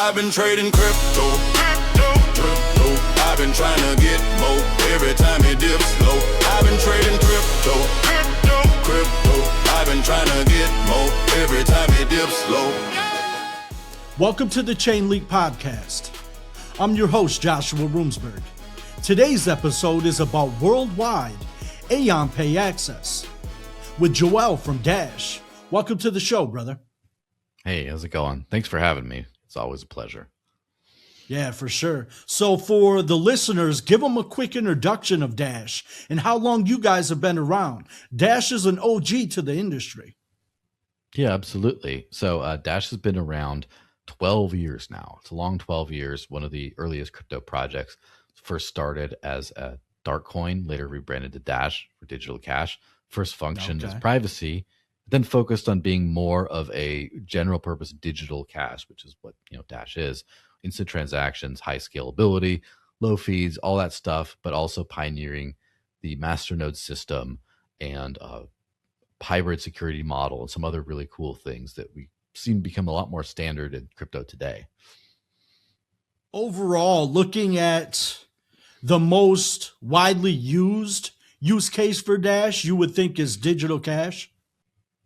I've been trading crypto. I've been trying to get more every time it dips low. I've been trading crypto. I've been trying to get more every time it dips low. Welcome to the ChainLeak podcast. I'm your host, Joshuwa. Today's episode is about worldwide Aeon Pay Access with Jöel from Dash. Welcome to the show, brother. Hey, how's it going? Thanks for having me. It's always a pleasure. Yeah, for sure. So for the listeners, give them a quick introduction of Dash and how long you guys have been around. Dash is an OG to the industry. Yeah, absolutely. So Dash has been around 12 years now. It's a long 12 years. One of the earliest crypto projects. First started as a dark coin, later rebranded to Dash for digital cash. First functioned as privacy, then focused on being more of a general purpose digital cash, which is what Dash is. Instant transactions, high scalability, low fees, all that stuff, but also pioneering the masternode system and hybrid security model and some other really cool things that we seen become a lot more standard in crypto today. Overall, looking at the most widely used use case for Dash, you would think is digital cash?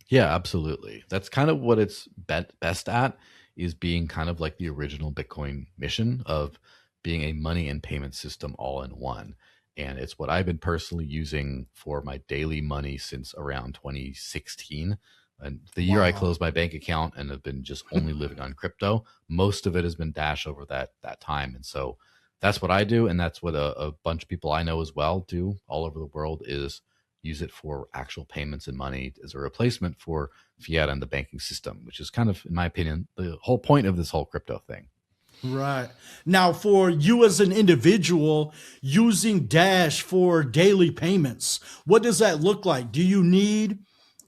Yeah, absolutely. That's kind of what it's best at, is being kind of like the original Bitcoin mission of being a money and payment system all in one. And it's what I've been personally using for my daily money since around 2016. And the year I closed my bank account and have been just only living on crypto, most of it has been Dash over that time. And so that's what I do. And that's what a bunch of people I know as well do all over the world, is use it for actual payments and money as a replacement for fiat and the banking system, which is kind of, in my opinion, the whole point of this whole crypto thing. Right. Now, for you as an individual using Dash for daily payments, what does that look like? Do you need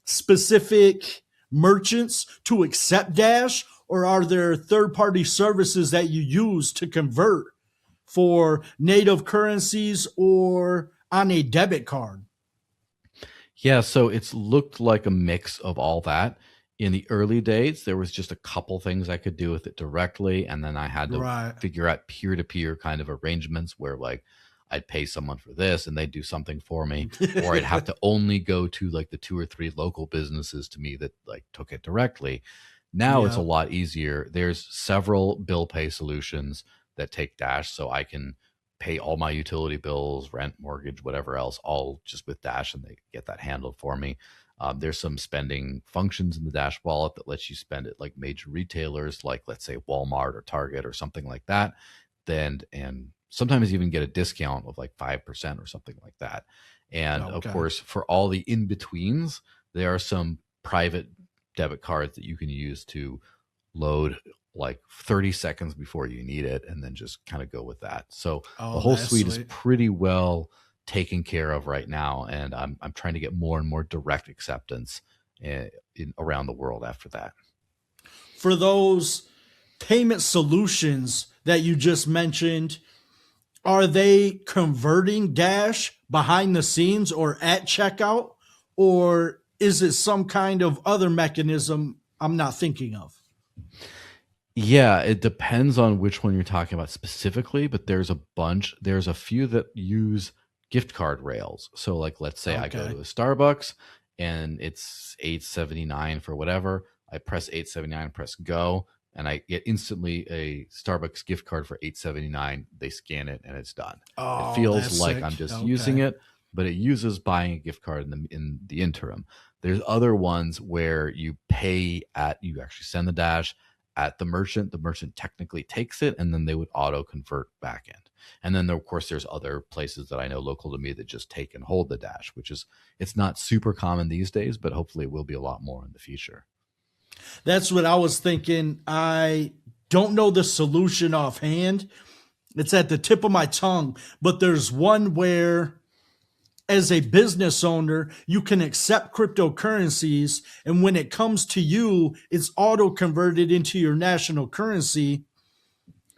specific merchants to accept Dash, or are there third-party services that you use to convert for native currencies or on a debit card? Yeah, so it's looked like a mix of all that. In the early days, there was just a couple things I could do with it directly, and then I had to figure out peer-to-peer kind of arrangements where, like, I'd pay someone for this and they'd do something for me, or I'd have to only go to like the 2 or 3 local businesses to me that like took it directly. Now it's a lot easier. There's several bill pay solutions that take Dash, so I can pay all my utility bills, rent, mortgage, whatever else, all just with Dash, and they get that handled for me. There's some spending functions in the Dash wallet that lets you spend at like major retailers, like let's say Walmart or Target or something like that. And sometimes even get a discount of like 5% or something like that. And of course, for all the in-betweens, there are some private debit cards that you can use to load like 30 seconds before you need it, and then just kind of go with that. So the whole suite is pretty well taken care of right now, and I'm trying to get more and more direct acceptance around the world after that. For those payment solutions that you just mentioned, are they converting Dash behind the scenes or at checkout, or is it some kind of other mechanism I'm not thinking of? Yeah, it depends on which one you're talking about specifically, but there's a bunch. There's a few that use gift card rails. So like, let's say I go to a Starbucks and it's $8.79 for whatever. I press $8.79, press go, and I get instantly a Starbucks gift card for $8.79. They scan it and it's done. It feels like I'm just using it, but it uses buying a gift card in the interim. There's other ones where you pay you actually send the Dash at the merchant technically takes it, and then they would auto convert back end. And then of course there's other places that I know local to me that just take and hold the Dash, which is, it's not super common these days, but hopefully it will be a lot more in the future. That's what I was thinking. I don't know the solution offhand. It's at the tip of my tongue, but there's one where as a business owner, you can accept cryptocurrencies, and when it comes to you, it's auto converted into your national currency,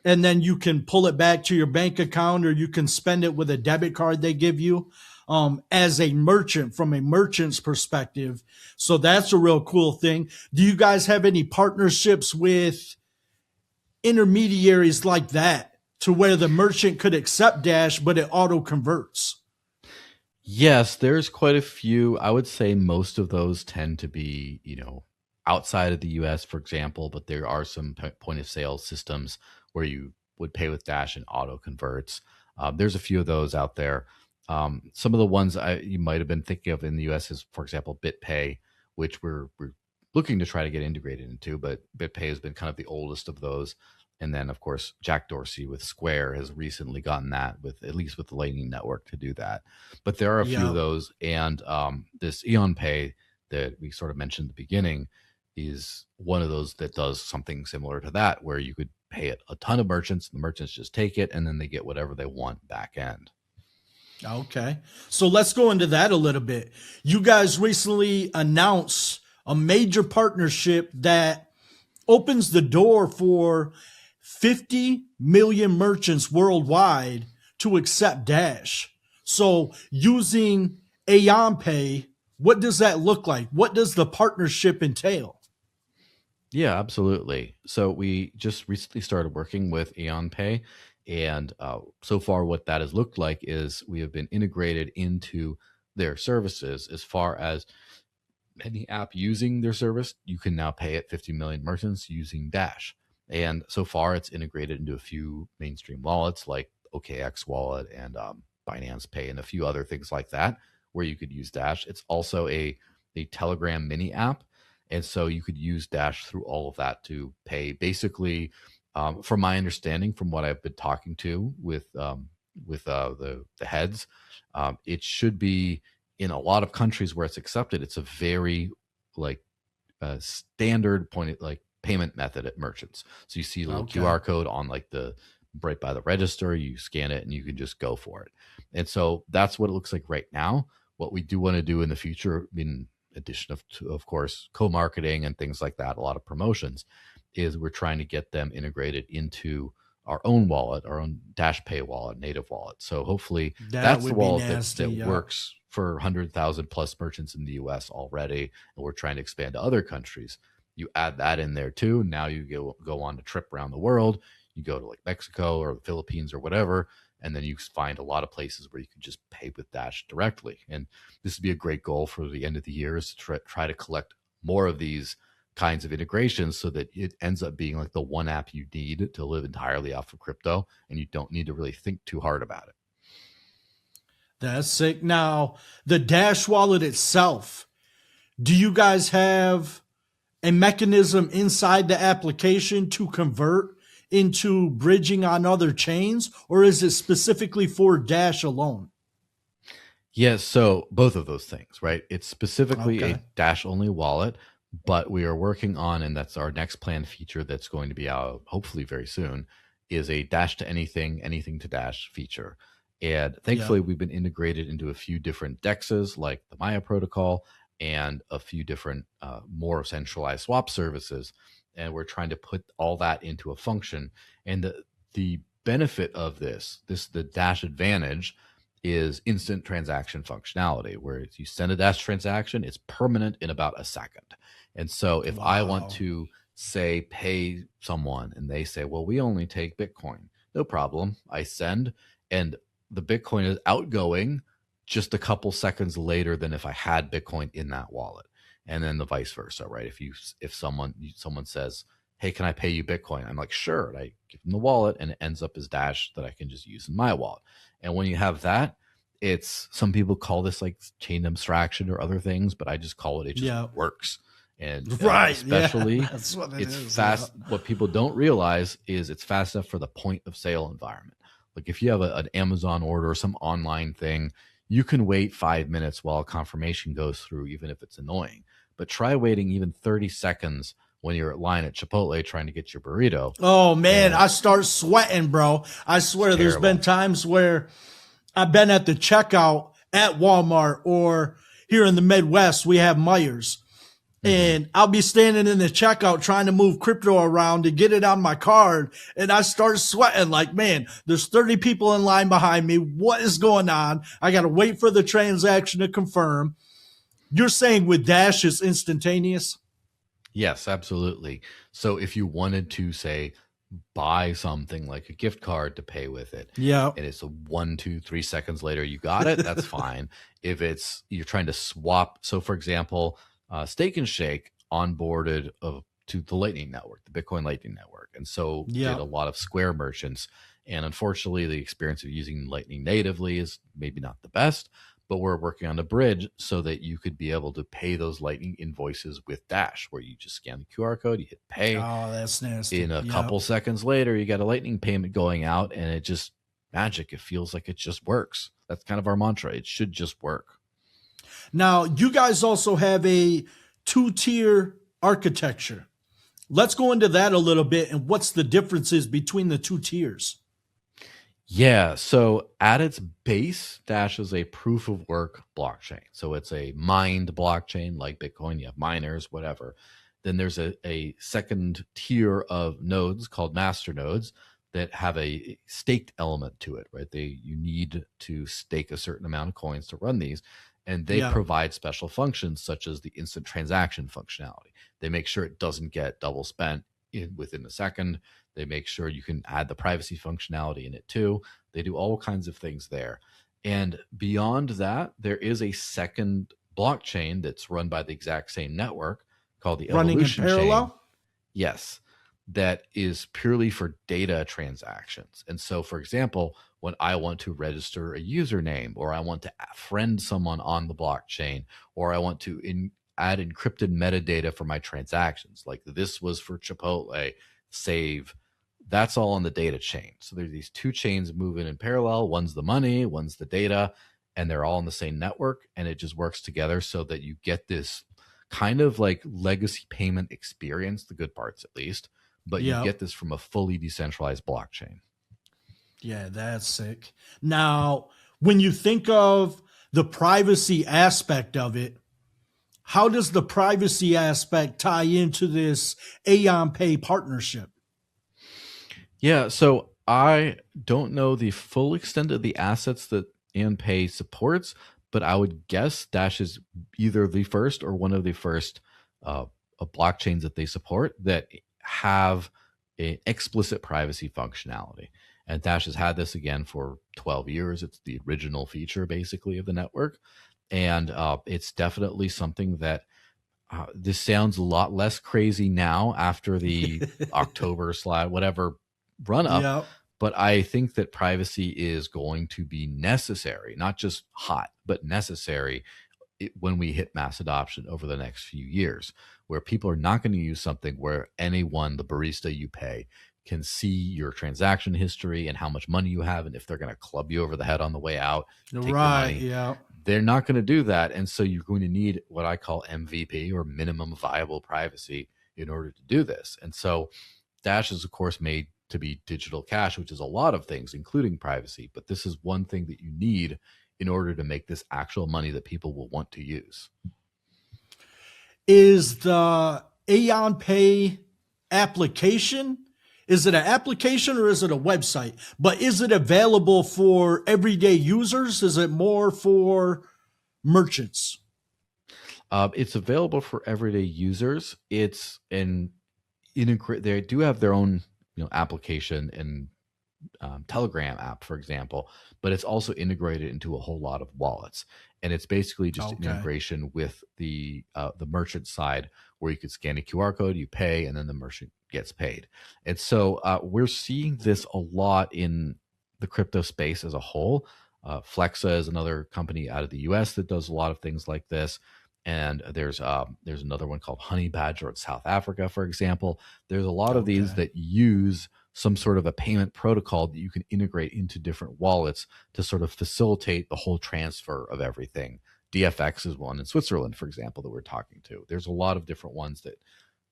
and then you can pull it back to your bank account, or you can spend it with a debit card they give you as a merchant, from a merchant's perspective. So that's a real cool thing. Do you guys have any partnerships with intermediaries like that to where the merchant could accept Dash, but it auto converts? Yes, there's quite a few. I would say most of those tend to be, outside of the US, for example, but there are some point of sale systems where you would pay with Dash and auto converts. There's a few of those out there. Some of the ones you might have been thinking of in the US is, for example, BitPay, which we're looking to try to get integrated into, but BitPay has been kind of the oldest of those. And then, of course, Jack Dorsey with Square has recently gotten that with at least with the Lightning Network to do that. But there are a few of those, and this Aeon Pay that we sort of mentioned at the beginning is one of those that does something similar to that, where you could pay it a ton of merchants, the merchants just take it, and then they get whatever they want back end. Okay, so let's go into that a little bit. You guys recently announced a major partnership that opens the door for 50 million merchants worldwide to accept Dash. So using Aeon Pay, what does that look like? What does the partnership entail? Yeah, absolutely. So we just recently started working with Aeon Pay, and so far what that has looked like is we have been integrated into their services. As far as any app using their service, you can now pay at 50 million merchants using Dash. And so far, it's integrated into a few mainstream wallets like OKX Wallet and Binance Pay and a few other things like that, where you could use Dash. It's also a Telegram mini app. And so you could use Dash through all of that to pay. Basically, from my understanding, from what I've been talking to with the heads, it should be in a lot of countries where it's accepted. It's a very standard payment method at merchants. So you see a little QR code on right by the register, you scan it and you can just go for it. And so that's what it looks like right now. What we do want to do in the future, in addition of course, co-marketing and things like that, a lot of promotions, is we're trying to get them integrated into our own wallet, our own Dash Pay wallet, native wallet. So hopefully that's the wallet that works for 100,000 plus merchants in the US already. And we're trying to expand to other countries. You add that in there too. Now you go on a trip around the world. You go to like Mexico or the Philippines or whatever, and then you find a lot of places where you can just pay with Dash directly. And this would be a great goal for the end of the year, is to try to collect more of these kinds of integrations so that it ends up being like the one app you need to live entirely off of crypto, and you don't need to really think too hard about it. That's sick. Now, the Dash wallet itself, do you guys have a mechanism inside the application to convert into bridging on other chains, or is it specifically for Dash alone? Yes, so both of those things, right? It's specifically a Dash only wallet, but we are working on, and that's our next planned feature that's going to be out hopefully very soon, is a Dash to anything, anything to Dash feature. And thankfully, we've been integrated into a few different DEXs like the Maya protocol and a few different more centralized swap services. And we're trying to put all that into a function. And the benefit of the Dash advantage is instant transaction functionality, where if you send a Dash transaction, it's permanent in about a second. And so if I want to say pay someone and they say, well, we only take Bitcoin, no problem. I send, and the Bitcoin is outgoing just a couple seconds later than if I had Bitcoin in that wallet. And then the vice versa, right? If someone says, hey, can I pay you Bitcoin? I'm like, sure. And I give them the wallet and it ends up as Dash that I can just use in my wallet. And when you have that, some people call this like chain abstraction or other things, but I just call it just works. And especially that's what it's fast. Yeah. What people don't realize is it's fast enough for the point of sale environment. Like if you have an Amazon order or some online thing, you can wait 5 minutes while a confirmation goes through, even if it's annoying. But try waiting even 30 seconds when you're at line at Chipotle trying to get your burrito. Oh, man, I start sweating, bro. I swear there's been times where I've been at the checkout at Walmart, or here in the Midwest, we have Myers. And I'll be standing in the checkout trying to move crypto around to get it on my card. And I start sweating like, man, there's 30 people in line behind me. What is going on? I got to wait for the transaction to confirm. You're saying with Dash it's instantaneous? Yes, absolutely. So if you wanted to say buy something like a gift card to pay with it, Yeah. and it's a 1, 2, 3 seconds later you got it, that's fine. If it's you're trying to swap, so for example, Steak and Shake onboarded to the Lightning Network, the Bitcoin Lightning Network, and so did a lot of Square merchants. And unfortunately, the experience of using Lightning natively is maybe not the best, but we're working on a bridge so that you could be able to pay those Lightning invoices with Dash, where you just scan the QR code, you hit pay. Oh, that's nasty. In a couple seconds later, you got a Lightning payment going out, and it just magic. It feels like it just works. That's kind of our mantra. It should just work. Now, you guys also have a 2-tier architecture. Let's go into that a little bit and what's the differences between the 2 tiers. Yeah, so at its base, Dash is a proof of work blockchain. So it's a mined blockchain like Bitcoin. You have miners, whatever. Then there's a second tier of nodes called master nodes that have a staked element to it, right? You need to stake a certain amount of coins to run these. And they provide special functions such as the instant transaction functionality. They make sure it doesn't get double spent within a second. They make sure you can add the privacy functionality in it too. They do all kinds of things there. And beyond that, there is a second blockchain that's run by the exact same network called the Evolution Running in parallel? Chain. Yes, that is purely for data transactions. And so, for example, when I want to register a username, or I want to friend someone on the blockchain, or I want to add encrypted metadata for my transactions, like this was for Chipotle, save, that's all on the data chain. So there's these 2 chains moving in parallel. One's the money, one's the data, and they're all on the same network. And it just works together so that you get this kind of like legacy payment experience, the good parts at least, but you get this from a fully decentralized blockchain. Yeah, that's sick. Now, when you think of the privacy aspect of it, how does the privacy aspect tie into this Aeon Pay partnership? Yeah, so I don't know the full extent of the assets that Aeon Pay supports, but I would guess Dash is either the first or one of the first blockchains that they support that have an explicit privacy functionality. And Dash has had this again for 12 years. It's the original feature basically of the network. And it's definitely something that this sounds a lot less crazy now after the October whatever run up. But I think that privacy is going to be necessary, not just hot, but necessary when we hit mass adoption over the next few years, where people are not going to use something where anyone, the barista you pay, can see your transaction history and how much money you have, and if they're going to club you over the head on the way out, take your money. They're not going to do that. And so you're going to need what I call MVP, or minimum viable privacy, in order to do this. And so Dash is, of course, made to be digital cash, which is a lot of things, including privacy. But this is one thing that you need in order to make this actual money that people will want to use. Is the Aeon Pay application, is it an application or is it a website? But is it available for everyday users? Is it more for merchants? It's available for everyday users. It's an integrate. They do have their own, application and Telegram app, for example, but it's also integrated into a whole lot of wallets. And it's basically just an integration with the merchant side, where you could scan a QR code, you pay, and then the merchant gets paid. And so we're seeing this a lot in the crypto space as a whole. Flexa is another company out of the US that does a lot of things like this. And there's another one called Honey Badger in South Africa, for example. There's a lot of these that use some sort of a payment protocol that you can integrate into different wallets to sort of facilitate the whole transfer of everything. DFX is one in Switzerland, for example, that we're talking to. There's a lot of different ones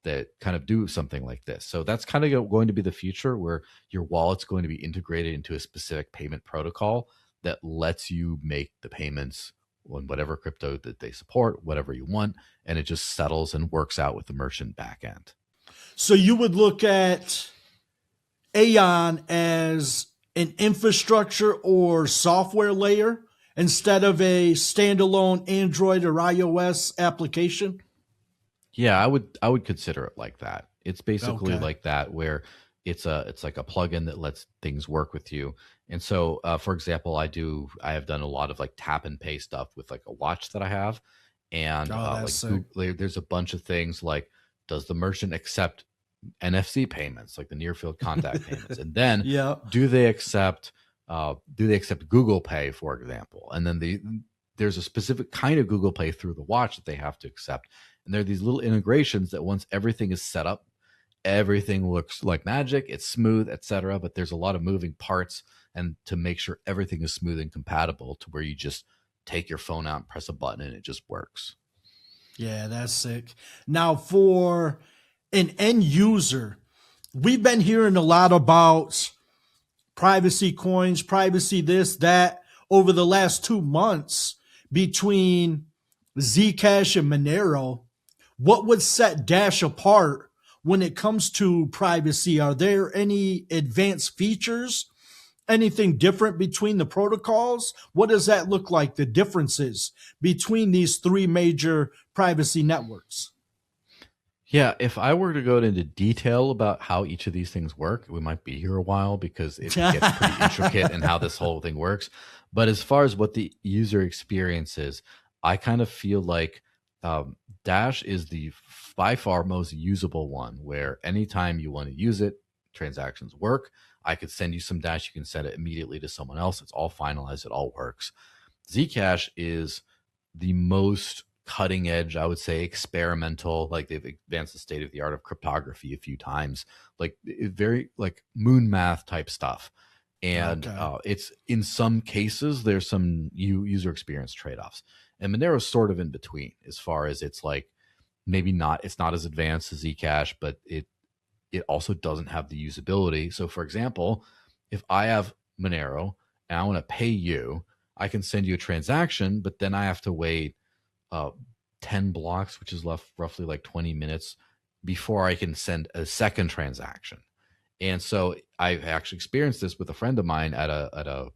that kind of do something like this. So that's kind of going to be the future, where your wallet's going to be integrated into a specific payment protocol that lets you make the payments on whatever crypto that they support, whatever you want, and it just settles and works out with the merchant backend. So you would look at Aeon as an infrastructure or software layer instead of a standalone Android or iOS application? Yeah, I would consider it like that. It's basically like that, where it's like a plugin that lets things work with you. And so, for example, I have done a lot of like tap and pay stuff with like a watch that I have, and there's a bunch of things like, does the merchant accept NFC payments, like the near field contact payments, and then do they accept Google Pay, for example, and then there's a specific kind of Google Pay through the watch that they have to accept, and there are these little integrations that once everything is set up, everything looks like magic, it's smooth, etc. But there's a lot of moving parts, and to make sure everything is smooth and compatible to where you just take your phone out and press a button and it just works. Yeah, that's sick. Now, for an end user, we've been hearing a lot about privacy coins, privacy this, that over the last 2 months between Zcash and Monero. What would set Dash apart when it comes to privacy? Are there any advanced features? Anything different between the protocols? What does that look like, the differences between these three major privacy networks? Yeah, if I were to go into detail about how each of these things work, we might be here a while because it gets pretty intricate in how this whole thing works. But as far as what the user experience is, I kind of feel like Dash is the by far most usable one, where anytime you want to use it, transactions work. I could send you some Dash. You can send it immediately to someone else. It's all finalized. It all works. Zcash is the most cutting edge, I would say, experimental. Like, they've advanced the state of the art of cryptography a few times, like very like moon math type stuff. And it's, in some cases, there's some user experience trade-offs. And Monero's sort of in between, as far as it's like, maybe not, it's not as advanced as Zcash, but it also doesn't have the usability. So for example, if I have Monero and I want to pay you, I can send you a transaction, but then I have to wait 10 blocks, which is roughly like 20 minutes before I can send a second transaction. And so I've actually experienced this with a friend of mine at a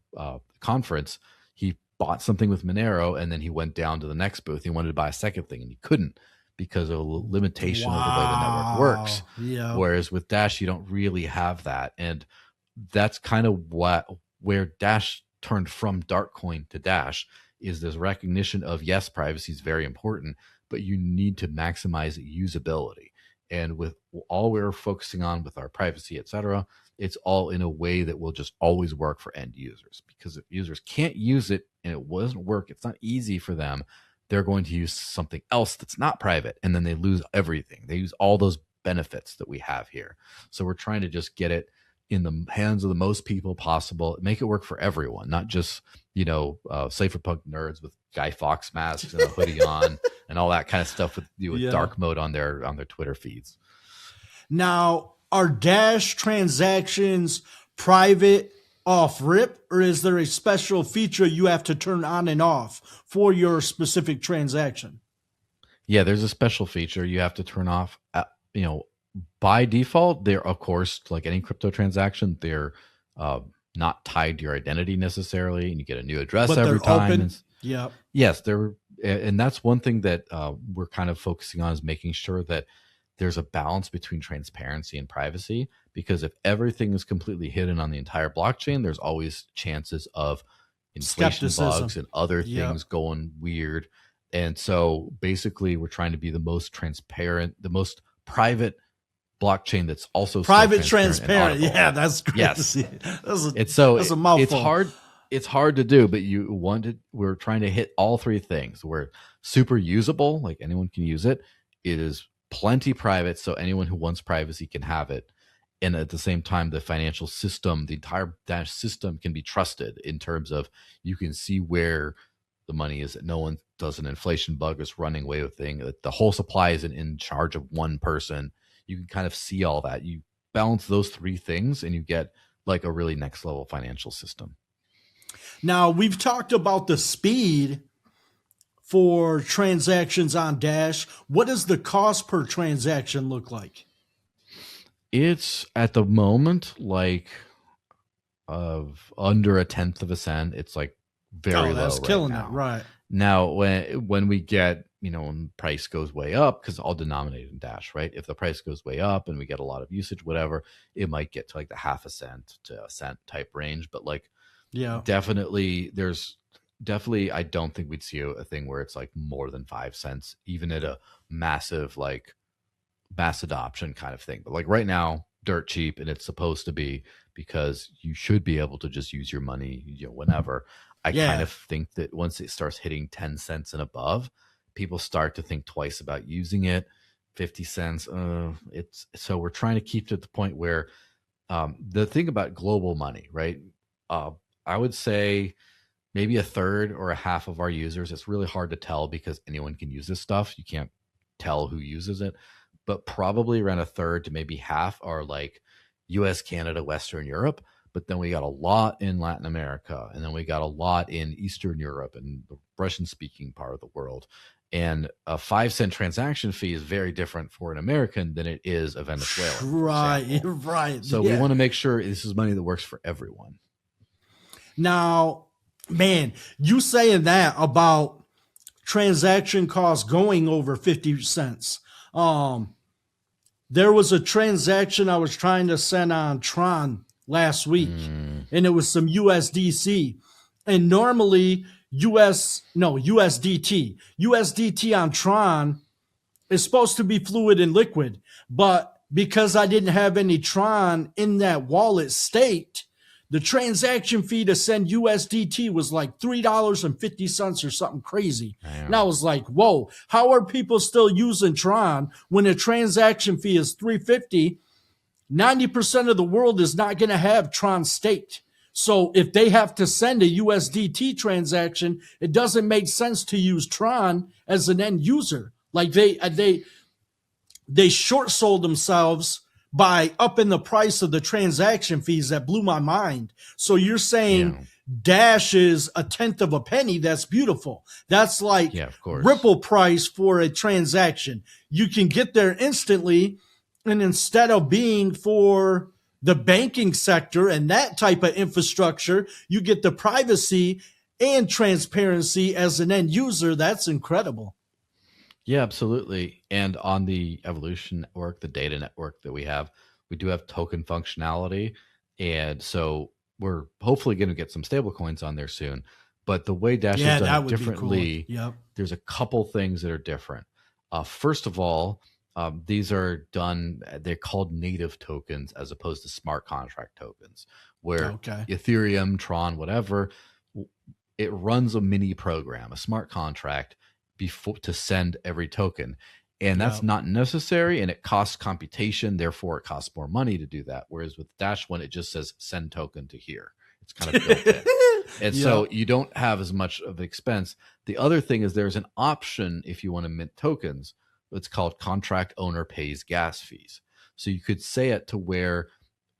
conference. He bought something with Monero, and then he went down to the next booth. He wanted to buy a second thing, and he couldn't, because of a limitation of the way the network works. Yeah. Whereas with Dash, you don't really have that. And that's kind of where Dash turned from Darkcoin to Dash, is this recognition of, yes, privacy is very important, but you need to maximize usability. And with all we're focusing on with our privacy, et cetera, it's all in a way that will just always work for end users. Because if users can't use it and it doesn't work, it's not easy for them, they're going to use something else that's not private, and then they lose everything. They use all those benefits that we have here. So we're trying to just get it in the hands of the most people possible, make it work for everyone, not just, cypherpunk nerds with Guy Fawkes masks and a hoodie on and all that kind of stuff with dark mode on their Twitter feeds. Now, are Dash transactions private off rip, or is there a special feature you have to turn on and off for your specific transaction? Yeah, there's a special feature you have to turn off. By default, they're, of course, like any crypto transaction, they're not tied to your identity necessarily, and you get a new address every time. Yeah. Yes, and that's one thing that we're kind of focusing on, is making sure that there's a balance between transparency and privacy, because if everything is completely hidden on the entire blockchain, there's always chances of inflation bugs and other things going weird. And so basically, we're trying to be the most transparent, the most private blockchain that's also private, transparent. Yeah, that's crazy. Yes. That's a mouthful. It's hard to do, but we're trying to hit all three things. We're super usable, like anyone can use it. It is plenty private, so anyone who wants privacy can have it. And at the same time, the financial system, the entire Dash system, can be trusted in terms of, you can see where the money is, that no one does an inflation bug is running away with thing, that the whole supply isn't in charge of one person. You can kind of see all that. You balance those three things and you get like a really next level financial system. Now, we've talked about the speed for transactions on Dash. What does the cost per transaction look like? It's at the moment like of under 1/10 of a cent. It's like very low. That's right killing now. it, right? Now, when we get when price goes way up, because all denominated in Dash, right? If the price goes way up and we get a lot of usage, whatever, it might get to like the half a cent to a cent type range. But like, definitely I don't think we'd see a thing where it's like more than 5 cents, even at a massive, like mass adoption kind of thing. But like right now, dirt cheap, and it's supposed to be, because you should be able to just use your money, whenever. I kind of think that once it starts hitting 10 cents and above, people start to think twice about using it. 50 cents, so we're trying to keep to the point where the thing about global money, right? I would say maybe a third or a half of our users. It's really hard to tell because anyone can use this stuff. You can't tell who uses it, but probably around a third to maybe half are like US, Canada, Western Europe. But then we got a lot in Latin America, and then we got a lot in Eastern Europe and the Russian speaking part of the world. And a 5-cent transaction fee is very different for an American than it is a Venezuelan. Right. So we want to make sure this is money that works for everyone. Now, man, you saying that about transaction costs going over 50 cents. There was a transaction I was trying to send on Tron last week, and it was some USDC. And normally USDT on Tron is supposed to be fluid and liquid. But because I didn't have any Tron in that wallet staked, the transaction fee to send USDT was like $3.50 or something crazy. And I was like, whoa, how are people still using Tron when a transaction fee is $3.50? 90% of the world is not going to have Tron staked. So if they have to send a USDT transaction, it doesn't make sense to use Tron as an end user. Like they short sold themselves by upping the price of the transaction fees. That blew my mind. So you're saying Dash is a tenth of a penny? That's beautiful. That's like Ripple price for a transaction. You can get there instantly. And instead of being for the banking sector and that type of infrastructure, you get the privacy and transparency as an end user. That's incredible. Yeah, absolutely. And on the Evolution network, the data network that we do have token functionality. And so we're hopefully going to get some stable coins on there soon. But the way Dash has done it differently, there's a couple things that are different. First of all, these are done, they're called native tokens as opposed to smart contract tokens, where Ethereum, Tron, whatever, it runs a mini program, a smart contract before to send every token. And that's not necessary, and it costs computation, therefore it costs more money to do that. Whereas with Dash One, it just says send token to here. It's kind of built in. And so you don't have as much of an expense. The other thing is there's an option if you want to mint tokens. It's called contract owner pays gas fees. So you could say it to where,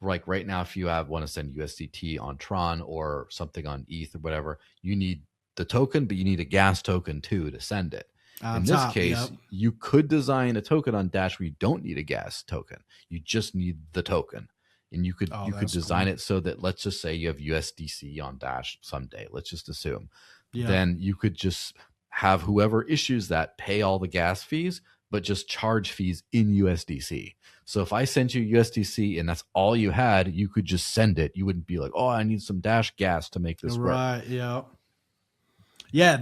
like right now, if you want to send USDT on Tron or something on ETH or whatever, you need the token, but you need a gas token too to send it. In this case, you could design a token on Dash where you don't need a gas token. You just need the token. And you could design it so that, let's just say you have USDC on Dash someday. Let's just assume. Then you could just have whoever issues that pay all the gas fees, but just charge fees in USDC. So if I sent you USDC and that's all you had, you could just send it. You wouldn't be like, oh, I need some Dash gas to make this work. Right, yeah,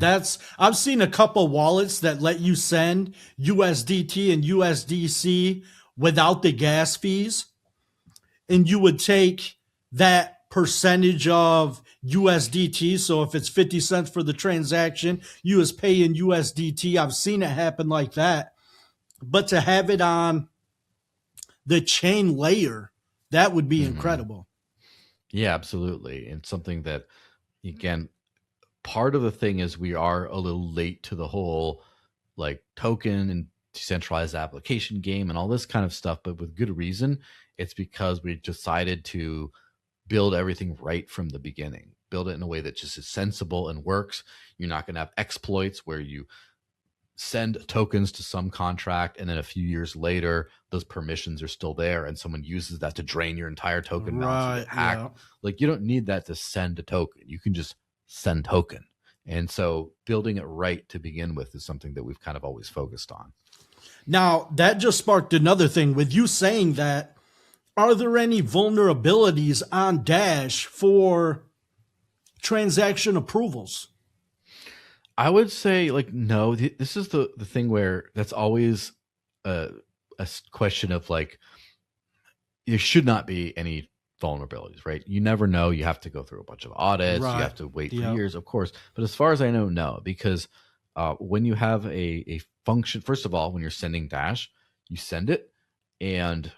I've seen a couple wallets that let you send USDT and USDC without the gas fees. And you would take that percentage of USDT. So if it's 50 cents for the transaction, you just pay in USDT. I've seen it happen like that. But to have it on the chain layer, that would be incredible. Yeah, absolutely. And something that, again, part of the thing is we are a little late to the whole like token and decentralized application game and all this kind of stuff, but with good reason. It's because we decided to build everything right from the beginning, build it in a way that just is sensible and works. You're not going to have exploits where you send tokens to some contract and then a few years later those permissions are still there and someone uses that to drain your entire token balance and get hacked. Like, you don't need that to send a token. You can just send token. And so building it right to begin with is something that we've kind of always focused on. Now, that just sparked another thing. With you saying that, are there any vulnerabilities on Dash for transaction approvals? I would say, like, no. This is the thing where that's always a question of, like, there should not be any vulnerabilities, right? You never know. You have to go through a bunch of audits. Right. You have to wait for years, of course. But as far as I know, no, because when you have a function, first of all, when you're sending Dash, you send it, and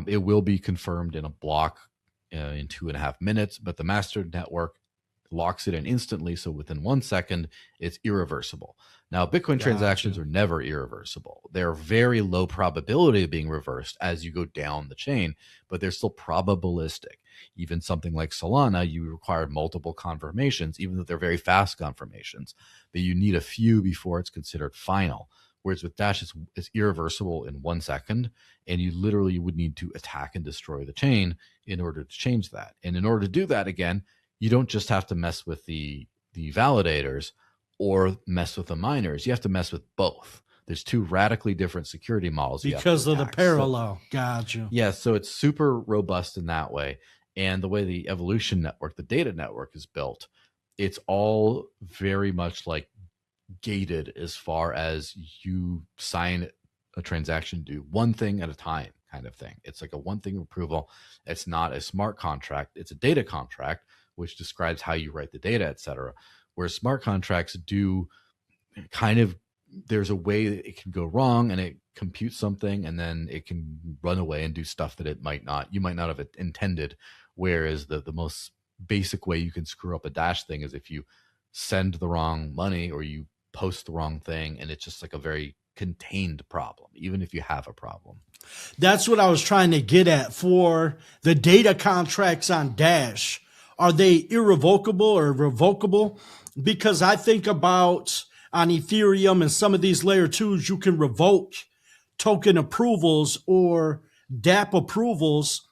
it will be confirmed in a block in 2.5 minutes. But the master network locks it in instantly, so within 1 second, it's irreversible. Now, Bitcoin transactions are never irreversible. They're very low probability of being reversed as you go down the chain, but they're still probabilistic. Even something like Solana, you require multiple confirmations, even though they're very fast confirmations, but you need a few before it's considered final. Whereas with Dash, it's irreversible in 1 second, and you literally would need to attack and destroy the chain in order to change that. And in order to do that, again, you don't just have to mess with the validators or mess with the miners. You have to mess with both. There's two radically different security models. Because of the parallel. Gotcha. Yeah, so it's super robust in that way. And the way the evolution network, the data network is built, it's all very much like gated as far as you sign a transaction, do one thing at a time kind of thing. It's like a one thing approval. It's not a smart contract. It's a data contract, which describes how you write the data, et cetera. Where smart contracts do kind of, there's a way that it can go wrong and it computes something and then it can run away and do stuff that you might not have intended. Whereas the most basic way you can screw up a Dash thing is if you send the wrong money or you post the wrong thing, and it's just like a very contained problem, even if you have a problem. That's what I was trying to get at. For the data contracts on Dash, are they irrevocable or revocable? Because I think about on Ethereum and some of these layer 2s, you can revoke token approvals or DApp approvals.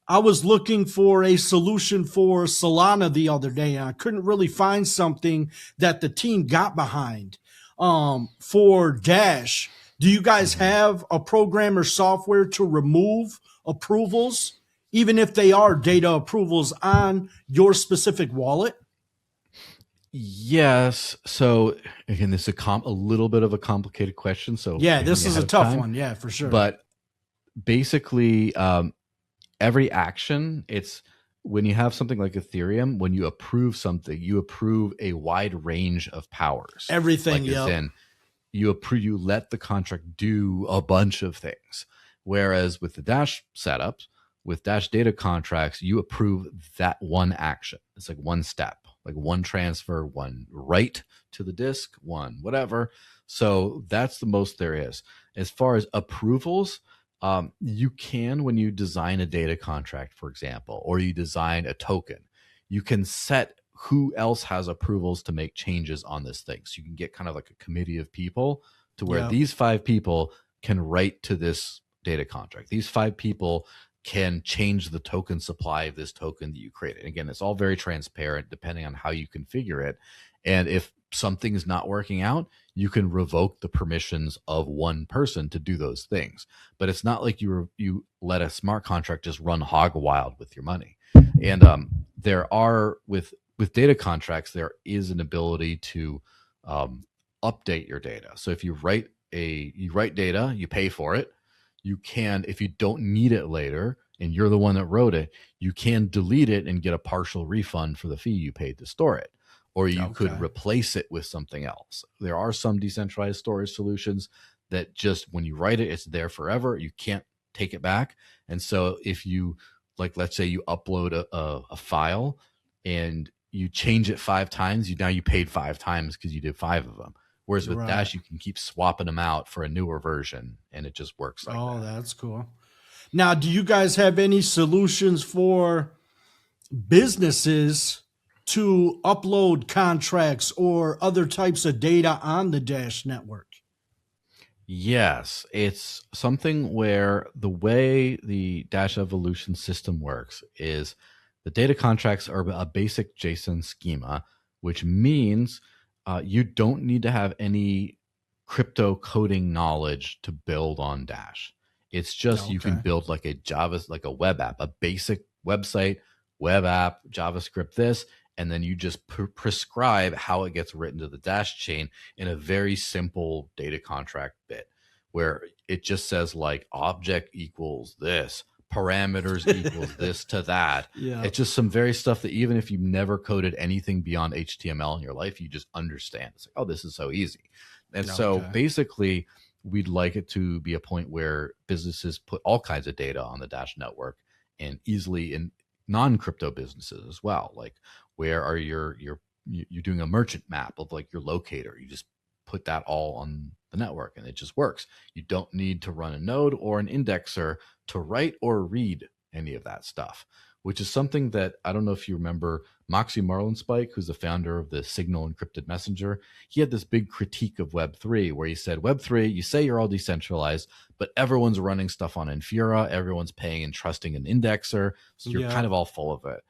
I was looking for a solution for Solana the other day, and I couldn't really find something that the team got behind. For Dash, do you guys have a program or software to remove approvals, even if they are data approvals on your specific wallet? Yes. So again, this is a little bit of a complicated question. So yeah, this is a tough one. Yeah, for sure. But basically, every action, it's when you have something like Ethereum, when you approve something, you approve a wide range of powers. Everything, you let the contract do a bunch of things. Whereas with the Dash setups, with Dash data contracts, you approve that one action. It's like one step, like one transfer, one write to the disk, one whatever. So that's the most there is. As far as approvals, you can, when you design a data contract, for example, or you design a token, you can set who else has approvals to make changes on this thing. So you can get kind of like a committee of people to where these 5 people can write to this data contract. These 5 people can change the token supply of this token that you created. Again, it's all very transparent depending on how you configure it. And if something is not working out, you can revoke the permissions of one person to do those things. But it's not like you let a smart contract just run hog wild with your money. And there are, with data contracts, there is an ability to update your data. So if you write data, you pay for it. You can, if you don't need it later and you're the one that wrote it, you can delete it and get a partial refund for the fee you paid to store it. Or you could replace it with something else. There are some decentralized storage solutions that just, when you write it, it's there forever. You can't take it back. And so if you, like, let's say you upload a file and you change it 5 times, now you paid 5 times because you did 5 of them. Whereas with Dash, you can keep swapping them out for a newer version, and it just works like that. Oh, that's cool. Now, do you guys have any solutions for businesses to upload contracts or other types of data on the Dash network? Yes, it's something where the way the Dash Evolution system works is the data contracts are a basic JSON schema which means you don't need to have any crypto coding knowledge to build on Dash. It's just you can build like a web app, a basic website, web app, JavaScript this, and then you just prescribe how it gets written to the Dash chain in a very simple data contract bit where it just says like object equals this, parameters equals this to that. Yeah. It's just some very stuff that even if you've never coded anything beyond HTML in your life, you just understand. It's like, oh, this is so easy. And so basically, we'd like it to be a point where businesses put all kinds of data on the Dash network, and easily in non-crypto businesses as well. Like, where are you're doing a merchant map of like your locator. You just put that all on the network and it just works. You don't need to run a node or an indexer to write or read any of that stuff, which is something that I don't know if you remember Moxie Marlinspike, who's the founder of the Signal encrypted messenger. He had this big critique of Web3 where he said, Web3, you say you're all decentralized, but everyone's running stuff on Infura. Everyone's paying and trusting an indexer. So you're kind of all full of it.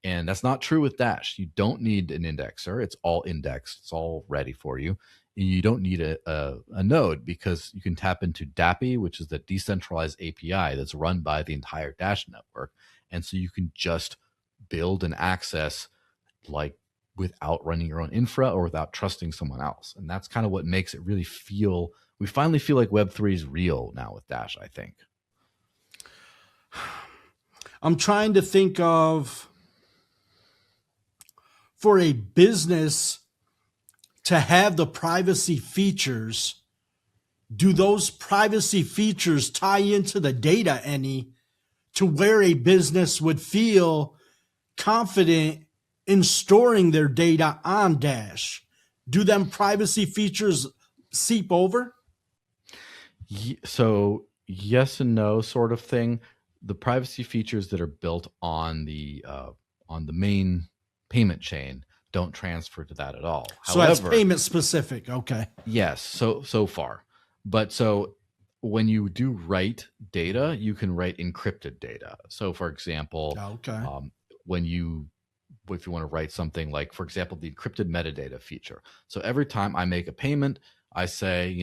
And that's not true with Dash. You don't need an indexer. It's all indexed. It's all ready for you. And you don't need a node because you can tap into DAPI, which is the decentralized API that's run by the entire Dash network. And so you can just build and access like without running your own infra or without trusting someone else. And that's kind of what makes it really feel, we finally feel like Web3 is real now with Dash, I think. I'm trying to think of, for a business to have the privacy features, do those privacy features tie into the data any to where a business would feel confident in storing their data on Dash? Do them privacy features seep over? So yes and no sort of thing. The privacy features that are built on the main payment chain don't transfer to that at all. So that's payment specific. Okay. Yes. So far. But so when you do write data, you can write encrypted data. So for example, if you want to write something like, for example, the encrypted metadata feature. So every time I make a payment, I say,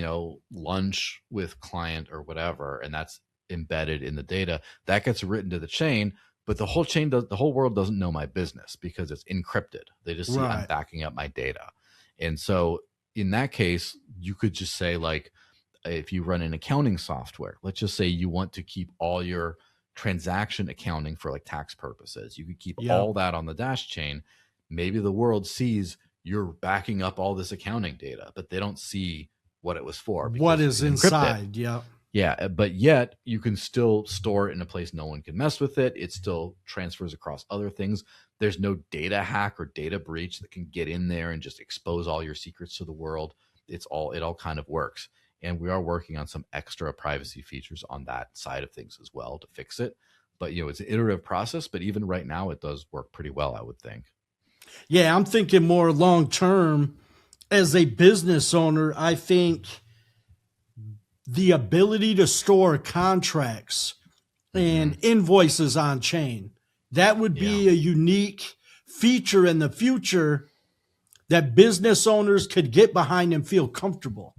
lunch with client or whatever, and that's embedded in the data. That gets written to the chain, but the whole world doesn't know my business because it's encrypted. They just see I'm backing up my data. And so in that case, you could just say, like, if you run an accounting software, let's just say you want to keep all your transaction accounting for like tax purposes. You could keep all that on the Dash chain. Maybe the world sees you're backing up all this accounting data, but they don't see what it was for. What is inside. Yeah, but yet you can still store it in a place no one can mess with it. It still transfers across other things. There's no data hack or data breach that can get in there and just expose all your secrets to the world. It all kind of works. And we are working on some extra privacy features on that side of things as well to fix it. But, it's an iterative process, but even right now it does work pretty well, I would think. Yeah, I'm thinking more long-term. As a business owner, I think the ability to store contracts and invoices on chain, that would be a unique feature in the future that business owners could get behind and feel comfortable.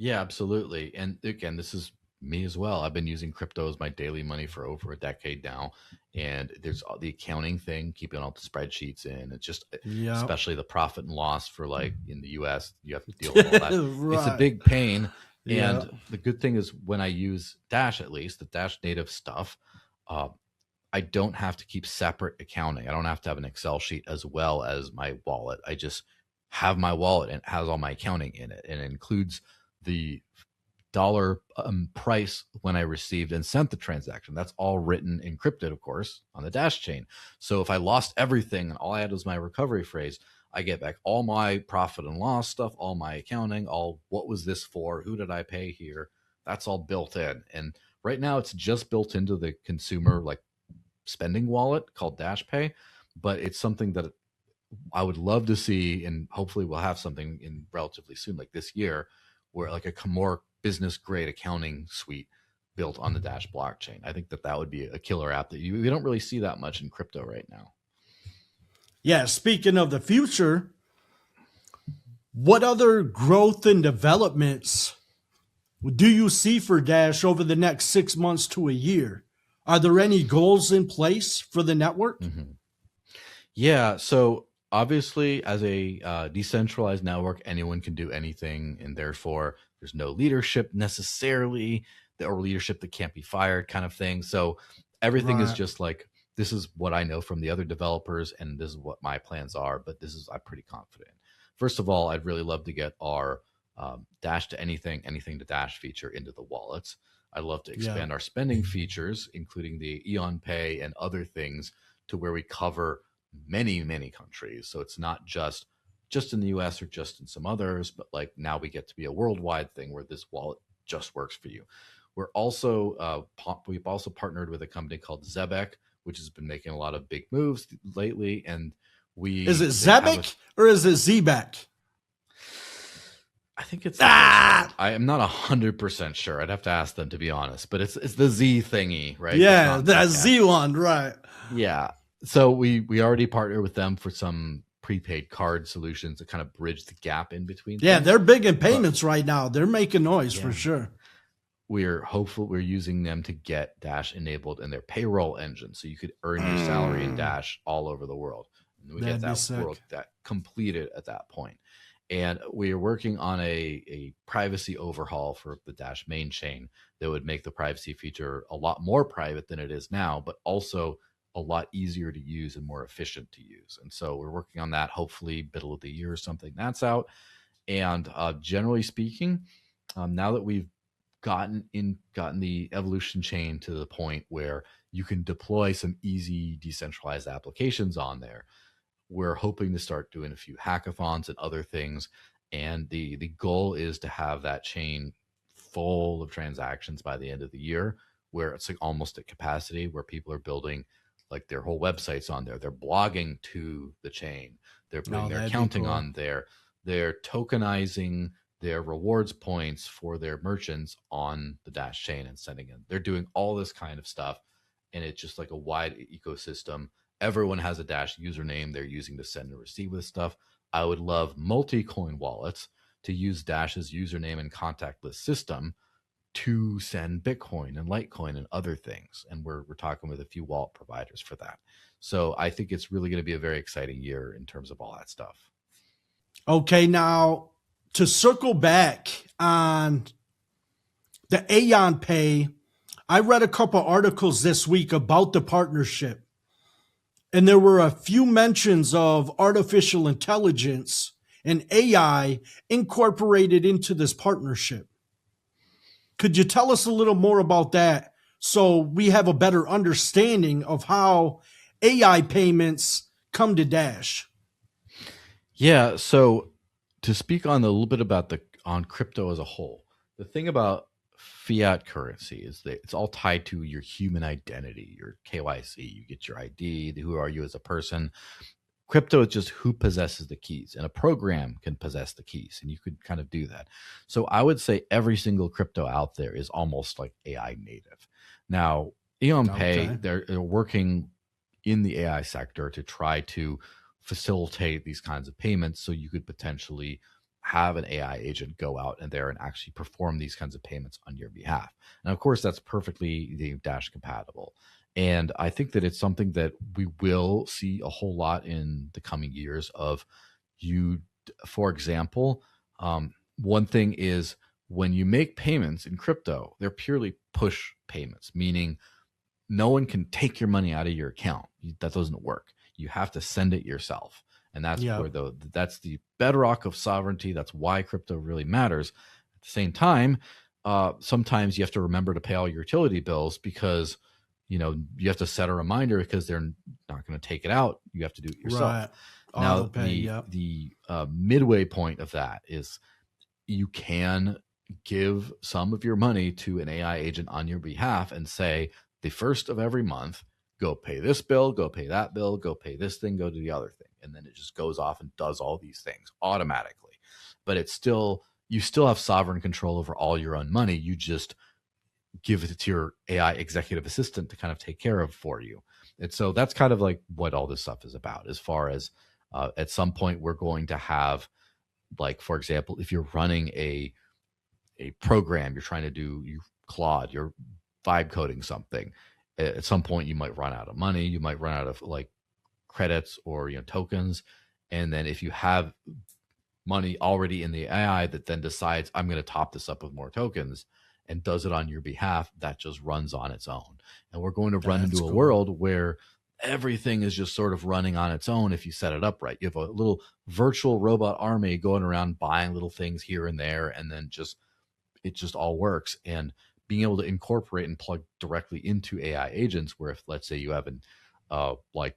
Yeah, absolutely. And again, this is me as well. I've been using crypto as my daily money for over a decade now. And there's the accounting thing, keeping all the spreadsheets in. It's just, especially the profit and loss for like in the US, you have to deal with all that. It's a big pain. And the good thing is when I use Dash, at least the Dash native stuff, I don't have to keep separate accounting. I don't have to have an Excel sheet as well as my wallet. I just have my wallet and it has all my accounting in it. And it includes the dollar price when I received and sent the transaction. That's all written encrypted, of course, on the Dash chain. So if I lost everything and all I had was my recovery phrase, I get back all my profit and loss stuff, all my accounting, all what was this for? Who did I pay here? That's all built in. And right now it's just built into the consumer like spending wallet called Dash Pay, but it's something that I would love to see, and hopefully we'll have something in relatively soon, like this year, where like a more business grade accounting suite built on the Dash blockchain. I think that would be a killer app that we don't really see that much in crypto right now. Yeah, speaking of the future, what other growth and developments do you see for Dash over the next 6 months to a year? Are there any goals in place for the network? Mm-hmm. Yeah. So obviously, as a decentralized network, anyone can do anything, and therefore there's no leadership necessarily, or leadership that can't be fired, kind of thing. So everything is just like, this is what I know from the other developers, and this is what my plans are. But this is, I'm pretty confident. First of all, I'd really love to get our Dash to anything, anything to Dash feature into the wallets. I'd love to expand our spending features, including the Aeon Pay and other things, to where we cover many countries. So it's not just in the US or just in some others, but like now we get to be a worldwide thing where this wallet just works for you. We're also we've also partnered with a company called Zebek, which has been making a lot of big moves lately. And is it Zebek or is it Zebek? I think it's I am not 100% sure. I'd have to ask them, to be honest, but it's the Z thingy, right? Yeah, the Z one, right? Yeah. So we already partnered with them for some prepaid card solutions to kind of bridge the gap in between. Yeah, they're big in payments right now. They're making noise for sure. We're hopeful we're using them to get Dash enabled in their payroll engine, so you could earn your salary in Dash all over the world. And we get that completed at that point. And we are working on a privacy overhaul for the Dash main chain that would make the privacy feature a lot more private than it is now, but also a lot easier to use and more efficient to use. And so we're working on that, hopefully middle of the year or something. That's out. And generally speaking, now that we've gotten the evolution chain to the point where you can deploy some easy decentralized applications on there, we're hoping to start doing a few hackathons and other things. And the goal is to have that chain full of transactions by the end of the year, where it's like almost at capacity, where people are building like their whole websites on there. They're blogging to the chain. They're putting their accounting on there. They're tokenizing their rewards points for their merchants on the Dash chain and sending in. They're doing all this kind of stuff. And it's just like a wide ecosystem. Everyone has a Dash username they're using to send and receive this stuff. I would love multi-coin wallets to use Dash's username and contact list system to send Bitcoin and Litecoin and other things. And we're talking with a few wallet providers for that. So I think it's really going to be a very exciting year in terms of all that stuff. Okay, now to circle back on the Aeon Pay, I read a couple articles this week about the partnership. And there were a few mentions of artificial intelligence and AI incorporated into this partnership. Could you tell us a little more about that so we have a better understanding of how AI payments come to Dash? Yeah, so to speak on a little bit about on crypto as a whole, the thing about fiat currency is that it's all tied to your human identity, your KYC. You get your ID, who are you as a person. Crypto is just who possesses the keys, and a program can possess the keys, and you could kind of do that. So I would say every single crypto out there is almost like AI native. Now, Aeon Pay, they're working in the AI sector to try to facilitate these kinds of payments, so you could potentially have an AI agent go out and there and actually perform these kinds of payments on your behalf. And of course, that's perfectly Dash compatible. And I think that it's something that we will see a whole lot in the coming years of you. For example, one thing is when you make payments in crypto, they're purely push payments, meaning no one can take your money out of your account. That doesn't work. You have to send it yourself. And that's where that's the bedrock of sovereignty. That's why crypto really matters. At the same time, sometimes you have to remember to pay all your utility bills because, you have to set a reminder because they're not going to take it out. You have to do it yourself. Right. Now, the midway point of that is you can give some of your money to an AI agent on your behalf and say, the first of every month, go pay this bill, go pay that bill, go pay this thing, go do the other thing. And then it just goes off and does all these things automatically. But you still have sovereign control over all your own money. You just give it to your AI executive assistant to kind of take care of for you. And so that's kind of like what all this stuff is about, as far as at some point we're going to have, like, for example, if you're running a program, you're trying to do Claude, you're vibe coding something, at some point you might run out of money, you might run out of like credits or tokens, and then if you have money already in the AI that then decides I'm going to top this up with more tokens and does it on your behalf, that just runs on its own. And we're going to run into a world where everything is just sort of running on its own if you set it up right. You have a little virtual robot army going around buying little things here and there, and then it just all works. And being able to incorporate and plug directly into AI agents, where if, let's say, you have like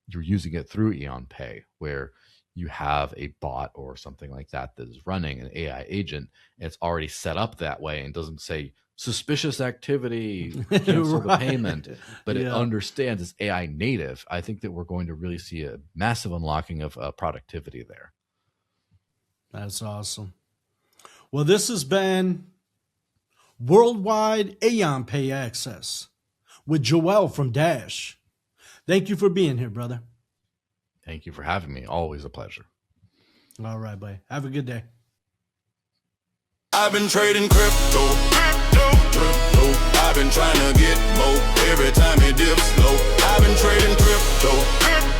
you're using it through Aeon Pay, where you have a bot or something like that that is running an AI agent, and it's already set up that way and doesn't say suspicious activity, cancel the payment, but it understands it's AI native. I think that we're going to really see a massive unlocking of productivity there. That's awesome. Well, this has been Worldwide Aeon Pay Access with Jöel from Dash. Thank you for being here, brother. Thank you for having me. Always a pleasure. All right, buddy. Have a good day. I've been trading crypto. I've been trying to get more. Every time it dips low, I've been trading crypto.